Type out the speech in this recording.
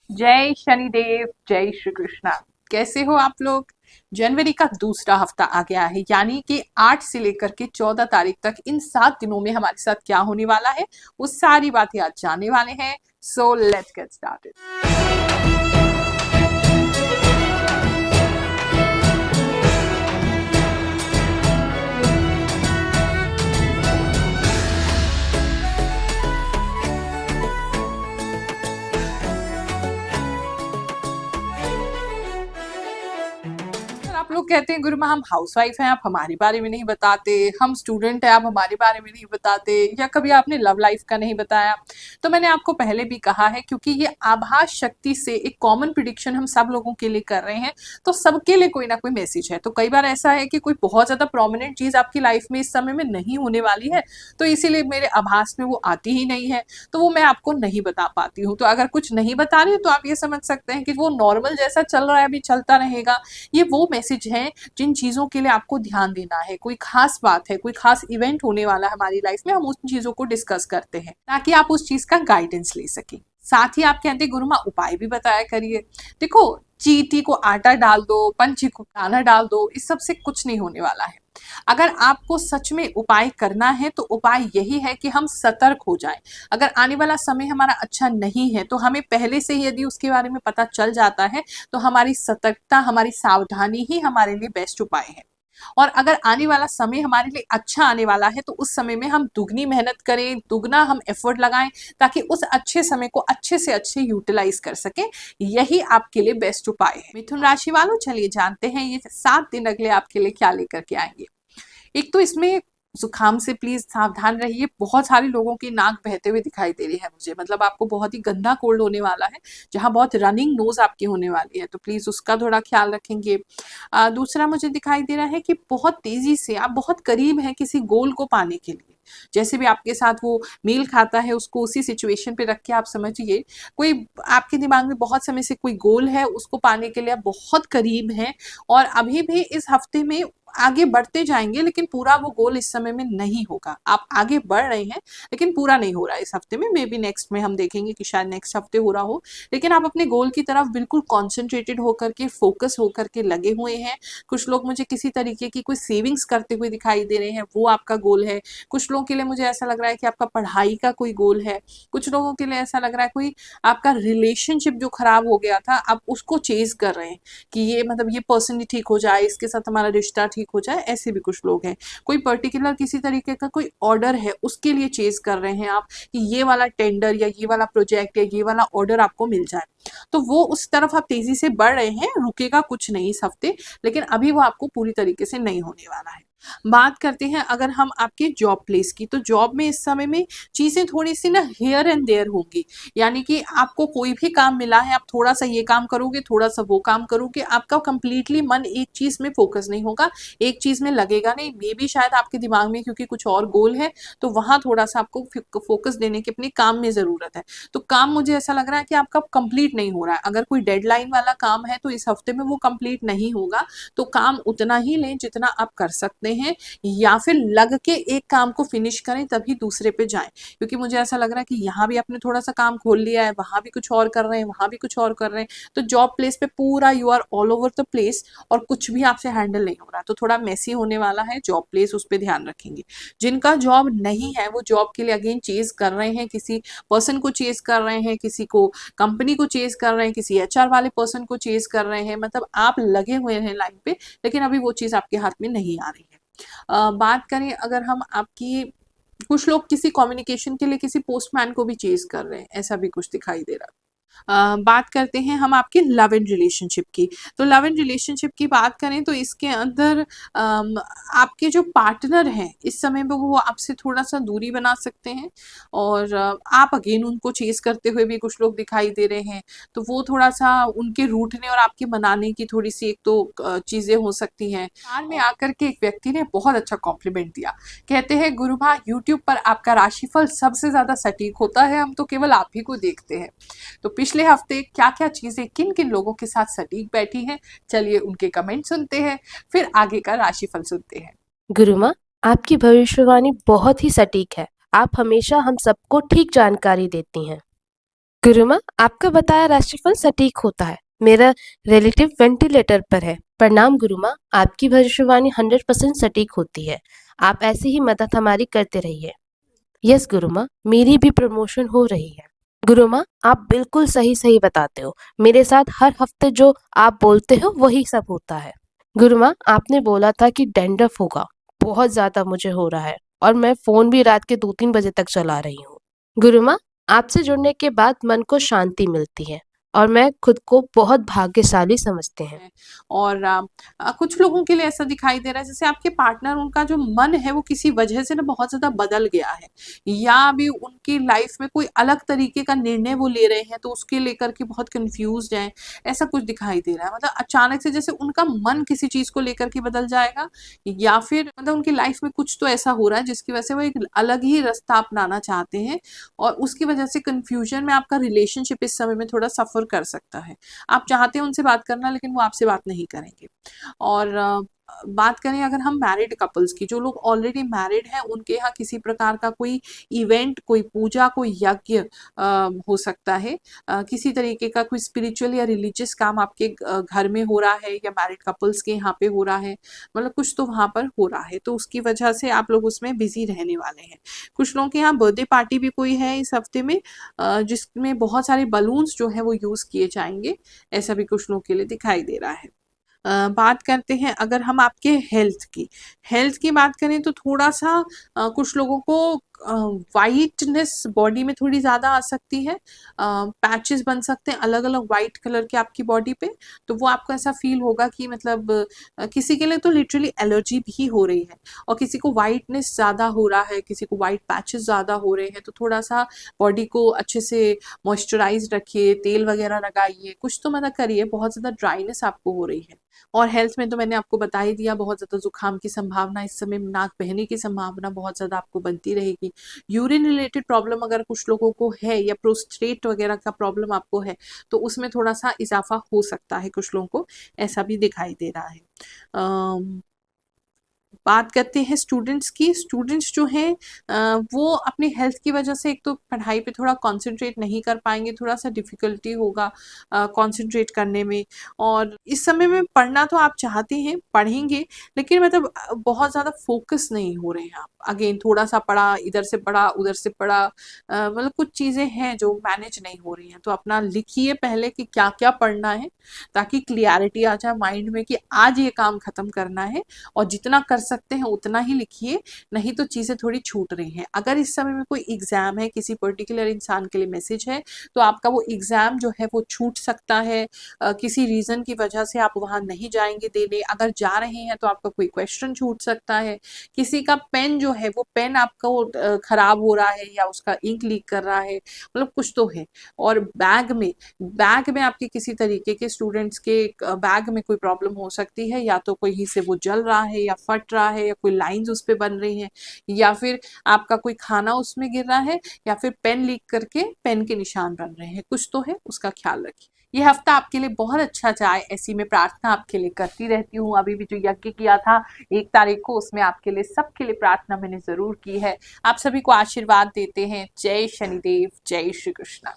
जय शनिदेव, जय श्री कृष्णा। कैसे हो आप लोग? जनवरी का दूसरा हफ्ता आ गया है, यानी कि 8 से लेकर के 14 तारीख तक इन 7 दिनों में हमारे साथ क्या होने वाला है, वो सारी बातें आज जानने वाले हैं। So let's get started. आप लोग कहते हैं गुरुमा हम हाउसवाइफ हैं, आप हमारे बारे में नहीं बताते, हम स्टूडेंट हैं, आप हमारे बारे में नहीं बताते, या कभी आपने लव लाइफ का नहीं बताया। तो मैंने आपको पहले भी कहा है, क्योंकि ये आभास शक्ति से एक कॉमन प्रिडिक्शन हम सब लोगों के लिए कर रहे हैं, तो सबके लिए कोई ना कोई मैसेज है। तो कई बार ऐसा है कि कोई बहुत ज्यादा प्रोमिनेंट चीज आपकी लाइफ में इस समय में नहीं होने वाली है, तो इसीलिए मेरे आभास में वो आती ही नहीं है, तो वो मैं आपको नहीं बता पाती हूँ। तो अगर कुछ नहीं बता रही तो आप ये समझ सकते हैं कि वो नॉर्मल जैसा चल रहा है अभी चलता रहेगा। ये वो मैसेज है जिन चीजों के लिए आपको ध्यान देना है, कोई खास बात है, कोई खास इवेंट होने वाला है हमारी लाइफ में, हम उन चीजों को डिस्कस करते हैं ताकि आप उस चीज का गाइडेंस ले सकें। साथ ही आप कहते हैं गुरुमा उपाय भी बताया करिए। देखो, चींटी को आटा डाल दो, पंछी को दाना डाल दो, इस सब से कुछ नहीं होने वाला है। अगर आपको सच में उपाय करना है तो उपाय यही है कि हम सतर्क हो जाएं। अगर आने वाला समय हमारा अच्छा नहीं है तो हमें पहले से ही यदि उसके बारे में पता चल जाता है, तो हमारी सतर्कता, हमारी सावधानी ही हमारे लिए बेस्ट उपाय है। और अगर आने वाला समय हमारे लिए अच्छा आने वाला है तो उस समय में हम दुगनी मेहनत करें, दुगना हम एफर्ट लगाएं, ताकि उस अच्छे समय को अच्छे से अच्छे यूटिलाइज कर सकें। यही आपके लिए बेस्ट उपाय है। मिथुन राशि वालों, चलिए जानते हैं ये 7 दिन अगले आपके लिए क्या लेकर के आएंगे। एक तो इसमें जुकाम से प्लीज सावधान रहिए। बहुत सारे लोगों की नाक बहते हुए दिखाई दे रही है मुझे, मतलब आपको बहुत ही गंदा कोल्ड होने वाला है, जहां बहुत रनिंग नोज आपकी होने वाली है, तो प्लीज उसका थोड़ा ख्याल रखेंगे। दूसरा मुझे दिखाई दे रहा है कि बहुत तेजी से आप बहुत करीब हैं किसी गोल को पाने के लिए। जैसे भी आपके साथ वो मेल खाता है, उसको उसी सिचुएशन पे रख के आप समझिए, कोई आपके दिमाग में बहुत समय से कोई गोल है, उसको पाने के लिए आप बहुत करीब हैं, और अभी भी इस हफ्ते में आगे बढ़ते जाएंगे, लेकिन पूरा वो गोल इस समय में नहीं होगा। आप आगे बढ़ रहे हैं लेकिन पूरा नहीं हो रहा है इस हफ्ते में। मे बी नेक्स्ट में हम देखेंगे कि शायद नेक्स्ट हफ्ते हो रहा हो, लेकिन आप अपने गोल की तरफ बिल्कुल कॉन्सेंट्रेटेड होकर के, फोकस होकर के लगे हुए हैं। कुछ लोग मुझे किसी तरीके की कोई सेविंग्स करते हुए दिखाई दे रहे हैं, वो आपका गोल है। कुछ लोगों के लिए मुझे ऐसा लग रहा है कि आपका पढ़ाई का कोई गोल है। कुछ लोगों के लिए ऐसा लग रहा है कोई आपका रिलेशनशिप जो खराब हो गया था, आप उसको चेज कर रहे हैं कि ये मतलब ये पर्सन ही ठीक हो जाए, इसके साथ हमारा रिश्ता ठीक हो जाए। ऐसे भी कुछ लोग हैं। कोई पर्टिकुलर किसी तरीके का कोई ऑर्डर है, उसके लिए चेज कर रहे हैं आप कि ये वाला टेंडर या ये वाला प्रोजेक्ट या ये वाला ऑर्डर आपको मिल जाए, तो वो उस तरफ आप तेजी से बढ़ रहे हैं। रुकेगा कुछ नहीं इस हफ्ते, लेकिन अभी वो आपको पूरी तरीके से नहीं होने वाला है। बात करते हैं अगर हम आपके जॉब प्लेस की, तो जॉब में इस समय में चीजें थोड़ी सी ना हियर एंड देयर होंगी। यानी कि आपको कोई भी काम मिला है, आप थोड़ा सा ये काम करोगे, थोड़ा सा वो काम करोगे, आपका कंप्लीटली मन एक चीज में फोकस नहीं होगा, एक चीज में लगेगा नहीं। मे भी शायद आपके दिमाग में क्योंकि कुछ और गोल है, तो वहां थोड़ा सा आपको फोकस देने की अपने काम में जरूरत है। तो काम मुझे ऐसा लग रहा है कि आपका कंप्लीट नहीं हो रहा है। अगर कोई डेडलाइन वाला काम है तो इस हफ्ते में वो कंप्लीट नहीं होगा, तो काम उतना ही लें जितना आप कर सकते हैं, या फिर लग के एक काम को फिनिश करें तभी दूसरे पे जाएं। क्योंकि मुझे ऐसा लग रहा है कि यहाँ भी आपने थोड़ा सा काम खोल लिया है, वहां भी कुछ और कर रहे हैं, वहां भी कुछ और कर रहे हैं, तो जॉब प्लेस पे पूरा you are all over the place, और कुछ भी आपसे हैंडल नहीं हो रहा, तो थोड़ा मेसी होने वाला है जॉब प्लेस, उस पर ध्यान रखेंगे। जिनका जॉब नहीं है वो जॉब के लिए अगेन चेज कर रहे हैं, किसी पर्सन को चेज कर रहे हैं, किसी को कंपनी को चेज कर रहे हैं, किसी एचआर वाले पर्सन को चेज कर रहे हैं, मतलब आप लगे हुए हैं लाइन पे, लेकिन अभी वो चीज आपके हाथ में नहीं आ रही है। बात करें अगर हम आपकी, कुछ लोग किसी कम्युनिकेशन के लिए किसी पोस्टमैन को भी चेज कर रहे हैं, ऐसा भी कुछ दिखाई दे रहा है। बात करते हैं हम आपकी लव एंड रिलेशनशिप की। तो लव एंड रिलेशनशिप की बात करें तो इसके अंदर आपके जो पार्टनर हैं इस समय पे वो आपसे थोड़ा सा दूरी बना सकते हैं, और आप अगेन उनको चेज करते हुए भी कुछ लोग दिखाई दे रहे हैं। तो वो थोड़ा सा उनके रूठने और आपके मनाने की थोड़ी सी एक तो चीजें हो सकती हैं। कार में आकर के एक व्यक्ति ने बहुत अच्छा कॉम्प्लीमेंट दिया। कहते हैं गुरुभा, यूट्यूब पर आपका राशिफल सबसे ज्यादा सटीक होता है, हम तो केवल आप ही को देखते हैं। तो पिछले हफ्ते क्या क्या चीजें किन किन लोगों के साथ सटीक बैठी हैं, चलिए उनके कमेंट सुनते हैं, फिर आगे का राशिफल सुनते हैं। गुरुमा, आपकी भविष्यवाणी बहुत ही सटीक है। आप हमेशा हम सबको ठीक जानकारी देती हैं। गुरुमा, आपका बताया राशिफल सटीक होता है। मेरा रिलेटिव वेंटिलेटर पर है। प्रणाम गुरुमा, आपकी भविष्यवाणी 100% सटीक होती है। आप ऐसी ही मदद हमारी करते रहिए। यस गुरुमा, मेरी भी प्रमोशन हो रही है। गुरुमा, आप बिल्कुल सही सही बताते हो। मेरे साथ हर हफ्ते जो आप बोलते हो वही सब होता है। गुरुमा, आपने बोला था कि डैंड्रफ होगा। बहुत ज्यादा मुझे हो रहा है और मैं फोन भी रात के 2-3 बजे तक चला रही हूँ। गुरुमा, आपसे जुड़ने के बाद मन को शांति मिलती है और मैं खुद को बहुत भाग्यशाली समझते हैं। है। और कुछ लोगों के लिए ऐसा दिखाई दे रहा है जैसे आपके पार्टनर, उनका जो मन है वो किसी वजह से ना बहुत ज्यादा बदल गया है, या अभी उनकी लाइफ में कोई अलग तरीके का निर्णय वो ले रहे हैं तो उसके लेकर के बहुत कंफ्यूज हैं। ऐसा कुछ दिखाई दे रहा है, मतलब अचानक से जैसे उनका मन किसी चीज को लेकर के बदल जाएगा, या फिर मतलब उनकी लाइफ में कुछ तो ऐसा हो रहा है जिसकी वजह से वो एक अलग ही रास्ता अपनाना चाहते हैं, और उसकी वजह से कंफ्यूजन में आपका रिलेशनशिप इस समय में थोड़ा सफर कर सकता है। आप चाहते हैं उनसे बात करना, लेकिन वो आपसे बात नहीं करेंगे। और बात करें अगर हम मैरिड कपल्स की, जो लोग ऑलरेडी मैरिड हैं उनके यहाँ किसी प्रकार का कोई इवेंट, कोई पूजा, कोई यज्ञ हो सकता है। किसी तरीके का कोई स्पिरिचुअल या रिलीजियस काम आपके घर में हो रहा है, या मैरिड कपल्स के यहाँ पे हो रहा है, मतलब कुछ तो वहां पर हो रहा है, तो उसकी वजह से आप लोग उसमें बिजी रहने वाले हैं। कुछ लोगों के यहाँ बर्थडे पार्टी भी कोई है इस हफ्ते में, जिसमें बहुत सारे बलून्स जो है वो यूज किए जाएंगे। ऐसा भी कुछ लोगों के लिए दिखाई दे रहा है। बात करते हैं अगर हम आपके हेल्थ की बात करें तो थोड़ा सा कुछ लोगों को वाइटनेस बॉडी में थोड़ी ज़्यादा आ सकती है। पैचेस बन सकते हैं अलग अलग वाइट कलर के आपकी बॉडी पे, तो वो आपको ऐसा फील होगा कि मतलब किसी के लिए तो लिटरली एलर्जी भी हो रही है, और किसी को वाइटनेस ज़्यादा हो रहा है, किसी को वाइट पैचेस ज़्यादा हो रहे हैं, तो थोड़ा सा बॉडी को अच्छे से मॉइस्चराइज रखिए, तेल वगैरह लगाइए, कुछ तो मतलब करिए, बहुत ज़्यादा ड्राइनेस आपको हो रही है। और हेल्थ में तो मैंने आपको बता ही दिया, बहुत ज़्यादा जुकाम की संभावना इस समय, नाक बहने की संभावना बहुत ज़्यादा आपको बनती रहेगी। यूरिन रिलेटेड प्रॉब्लम अगर कुछ लोगों को है, या प्रोस्टेट वगैरह का प्रॉब्लम आपको है, तो उसमें थोड़ा सा इजाफा हो सकता है कुछ लोगों को, ऐसा भी दिखाई दे रहा है। बात करते हैं स्टूडेंट्स की। स्टूडेंट्स जो हैं वो अपनी हेल्थ की वजह से एक तो पढ़ाई पे थोड़ा कंसंट्रेट नहीं कर पाएंगे, थोड़ा सा डिफिकल्टी होगा कंसंट्रेट करने में। और इस समय में पढ़ना तो आप चाहते हैं, पढ़ेंगे, लेकिन मतलब बहुत ज़्यादा फोकस नहीं हो रहे हैं आप। अगेन थोड़ा सा पढ़ा, इधर से पढ़ा, उधर से पढ़ा, मतलब कुछ चीज़ें हैं जो मैनेज नहीं हो रही हैं। तो अपना लिखिए पहले कि क्या क्या पढ़ना है, ताकि क्लियरिटी आ जाए माइंड में कि आज ये काम खत्म करना है, और जितना कर सकते हैं उतना ही लिखिए, नहीं तो चीज़ें थोड़ी छूट रही हैं। अगर इस समय में कोई एग्जाम है, किसी पर्टिकुलर इंसान के लिए मैसेज है, तो आपका वो एग्जाम जो है वो छूट सकता है। किसी रीजन की वजह से आप वहां नहीं जाएंगे देने, अगर जा रहे हैं तो आपका कोई क्वेश्चन छूट सकता है। किसी का पेन जो है वो पेन आपका वो खराब हो रहा है, या उसका इंक लीक कर रहा है, मतलब कुछ तो है। और बैग में आपके किसी तरीके के स्टूडेंट्स के बैग में कोई प्रॉब्लम हो सकती है, या तो कहीं से वो जल रहा है या फट रहा है, या कोई लाइंस उस पे बन रही हैं, या फिर आपका कोई खाना उसमें गिर रहा है, या फिर पेन लीक करके पेन के निशान बन रहे हैं, कुछ तो है, उसका ख्याल रखिए। ये हफ्ता आपके लिए बहुत अच्छा जाए, ऐसी मैं प्रार्थना आपके लिए करती रहती हूँ। अभी भी जो यज्ञ किया था 1 तारीख को, उसमें आपके लिए, सबके लिए प्रार्थना मैंने जरूर की है। आप सभी को आशीर्वाद देते हैं। जय शनिदेव, जय श्री कृष्ण।